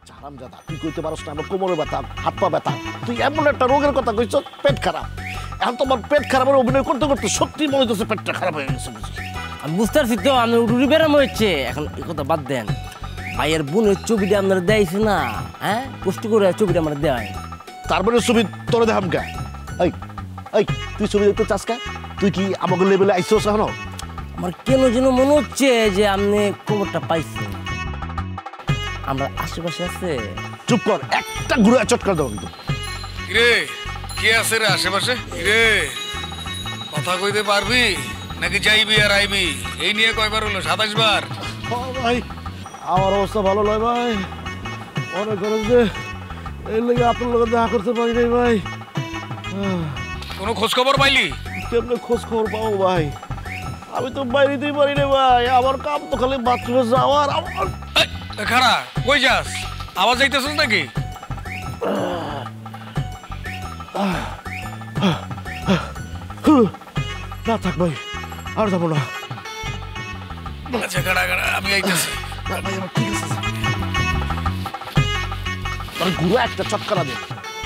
বাচ্চা হারামজাদা, তুই কইতে পারস না আমার কোমরে ব্যথা, হাত পা ব্যথা, তুই এমন একটা রোগের কথা কইছ পেট খারাপ। এখন তোমার পেট খারাপের অভিনয় করতে করতে সত্যি মনে হচ্ছে পেটটা খারাপ হয়ে গেছে। আমি বুঝতে পারছি তো, আমি উড়ি বেড়ানো হচ্ছে। এখন এই কথা বাদ দেন, ভাইয়ের বোনের ছবিটা আপনারা দেয়ছে না, হ্যাঁ কষ্ট করে ছবিটা আমরা দেয়। তারপরে ছবি তোরে দেখাম কে? এই এই তুই ছবি দেখতে চাস কে? তুই কি আমাকে লেভেলে আইসোস এখনো? আমার কেন যেন মনে হচ্ছে যে আপনি খবরটা পাইছেন, আমরা আশেপাশে আছে। চুপ কর, একটা ঘুরে চটকার দেবো কিন্তু। রে কে আছে রে আশেপাশে? রে কথা কইতে পারবি নাকি যাইবি আর আইবি? এই নিয়ে কয়বার হলো? 27 বার। ভাই আমার অবস্থা ভালো নয় ভাই, অনেক খরচ যে এই লেগে আপনার লোক দেখা করতে পারি নাই ভাই। কোনো খোঁজ খবর পাইলি? কেমনে খোঁজ খবর পাবো ভাই, আমি তো বাইরেতেই পারি না ভাই, আমার কাম তো খালি বাথরুমে যাওয়ার। খারা কই যাস? আওয়াজ যাইতেছিস নাকি? না থাক ভাই, আর যাবো না। আচ্ছা খাড়া খাড়া, আমি আইতেছি। ভাই আমার ঠিক আছে, তোর ঘুরে একটা চটকারা দে।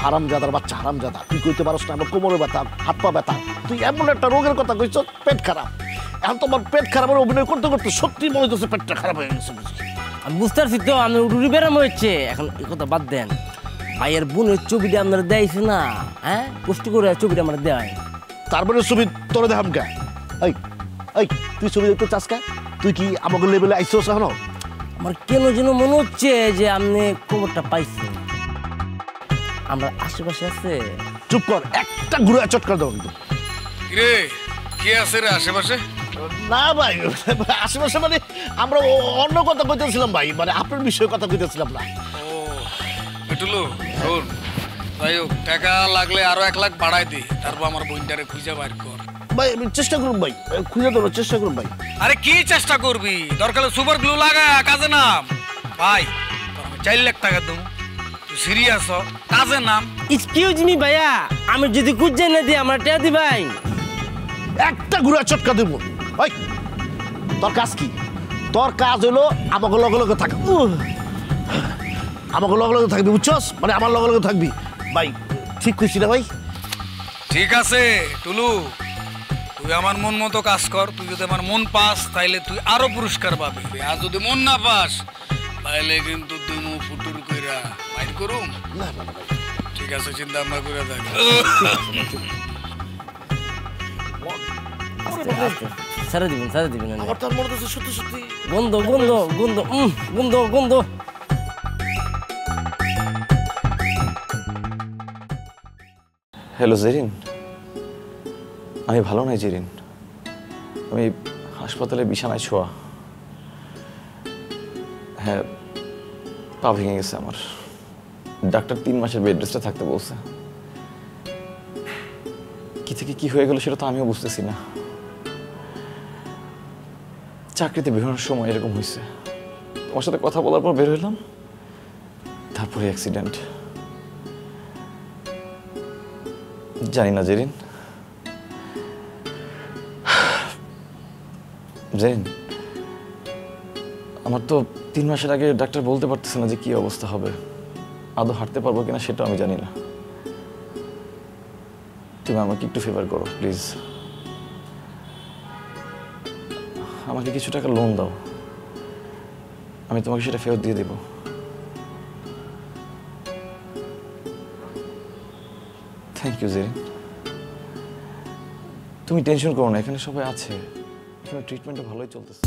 হারামজাদার বাচ্চা হারামজাদা, তুই কইতে পারস না আমার কোমরে ব্যথা, হাত পা ব্যথা, তুই এমন একটা রোগের কথা কইছ পেট খারাপ। এখন তোমার পেট খারাপের অভিনয় করতে করতে সত্যি মনে হচ্ছে পেটটা খারাপ হয়ে গেছে। আমি বুঝতে পারছি তো, আমি উড়ি বেড়ানো হচ্ছে। এখন এই কথা বাদ দেন, ভাইয়ের বোনের ছবিটা আপনারা দেয়ছে না, হ্যাঁ কষ্ট করে ছবিটা আমরা দেয়। তারপরে ছবি তোরে দেখাম কে? এই এই তুই ছবি দেখতে চাস কে? তুই কি আমাকে লেভেলে আইসোস এখনো? আমার কেন যেন মনে হচ্ছে যে আপনি খবরটা পাইছেন, আমরা আশেপাশে আছে। চুপ কর, একটা ঘুরে চটকার দেবো কিন্তু। রে কে আছে রে আশেপাশে? না ভাই, আশেপাশে মানে আমরা অন্য কথা কইতেছিলাম ভাই, মানে আপনার বিষয়ে কথা কইতেছিলাম না। ও বেটুলু শোন, যাই হোক টাকা লাগলে আরো 1 লাখ বাড়াই দি, তারপর আমার বোনটারে খুঁজে বাইর কর। ভাই আমি চেষ্টা করুন ভাই, খুঁজে দেওয়ার চেষ্টা করুন ভাই। আরে কি চেষ্টা করবি? দরকার সুপার গ্লু লাগা কাজে নাম। ভাই 4 লাখ টাকা দেবো, তুই সিরিয়াস হ, কাজে নাম। এক্সকিউজ মি ভাইয়া, আমি যদি খুঁজে না দিই আমরা টেয়া দি ভাই। একটা ঘুরে চটকা দেবো ভাই। তোর কাজ কি? তোর কাজ হলো আমাকে লগে লগে থাকা, আমাকে লগে লগে থাকবি, বুঝছস? মানে আমার লগে লগে থাকবি ভাই। ঠিক কইছি না ভাই? ঠিক আছে টুলু, তুই আমার মন মতো কাজ কর। তুই যদি আমার মন পাস তাইলে তুই আরো পুরস্কার পাবি, আর যদি মন না পাস তাইলে কিন্তু দুমু ফুটুর কইরা বাইর করুম। না না ভাই, ঠিক আছে, চিন্তা ভাবনা করে দেখ। সারা দিবেন সারা দিবেন। আমার তোর মনে হচ্ছে সত্যি সত্যি গন্ধ গন্ধ গন্ধ গন্ধ গন্ধ। হ্যালো জেরিন, আমি ভালো নাই জেরিন, আমি হাসপাতালে বিছানায় শোয়া। হ্যাঁ, পা ভেঙে গেছে আমার, ডাক্তার 3 মাসের বেড রেস্টে থাকতে বলছে। কি থেকে কি হয়ে গেল সেটা তো আমিও বুঝতেছি না। চাকরিতে বেরোনোর সময় এরকম হয়েছে, তোমার সাথে কথা বলার পর বের হইলাম, তারপরে অ্যাক্সিডেন্ট। জানি না জেরিন, জেরিন আমার তো 3 মাসের আগে ডাক্তার বলতে পারতেছে না যে কি অবস্থা হবে, আদৌ হাঁটতে পারবো কিনা সেটা আমি জানি না। তুমি আমাকে একটু ফেভার করো প্লিজ, আমাকে কিছু টাকা লোন দাও, আমি তোমাকে সেটা ফেরত দিয়ে দেব। থ্যাংক ইউ জেরিন, তুমি টেনশন করো না, এখানে সবাই আছে, এখানে ট্রিটমেন্টও ভালোই চলতেছে।